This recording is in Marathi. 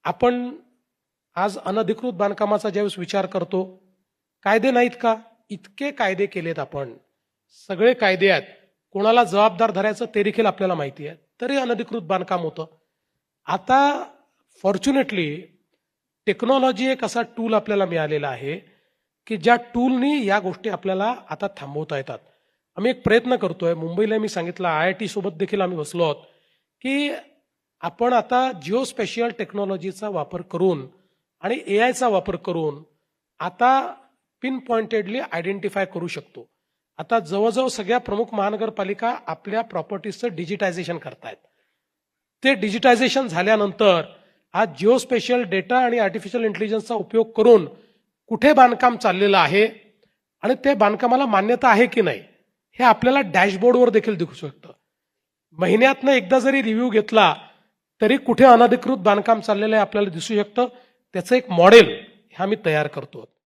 आपण आज अनधिकृत बांधकामाचा ज्यावेळेस विचार करतो, कायदे नाहीत का? इतके कायदे केलेत आपण, सगळे कायदे आहेत, कोणाला जबाबदार धरायचं ते देखील आपल्याला माहिती आहे, तरी अनधिकृत बांधकाम होतं. आता फॉर्च्युनेटली टेक्नॉलॉजी एक असा टूल आपल्याला मिळालेला आहे की ज्या टूलनी या गोष्टी आपल्याला आता थांबवता येतात. आम्ही एक प्रयत्न करतोय. मुंबईला मी सांगितलं, IIT सोबत देखील आम्ही बसलो आहोत की आपण आता जिओस्पेशियल टेक्नॉलॉजीचा वापर करून आणि AIचा वापर करून आता पिन पॉइंटेडली आयडेंटिफाय करू शकतो. आता जवळजवळ सगळ्या प्रमुख महानगरपालिका आपल्या प्रॉपर्टीजचं डिजिटायझेशन करतायत. ते डिजिटायझेशन झाल्यानंतर आज जिओस्पेशियल डेटा आणि आर्टिफिशियल इंटेलिजन्सचा उपयोग करून कुठे बांधकाम चाललेलं आहे आणि ते बांधकामाला मान्यता आहे की नाही हे आपल्याला डॅशबोर्डवर देखील दिसू शकतं. महिन्यातनं एकदा जरी रिव्ह्यू घेतला तरी कुठे अनधिकृत बांधकाम चाललेलं आहे आपल्याला दिसू शकतं. त्याचं एक मॉडेल हे आम्ही तयार करतो.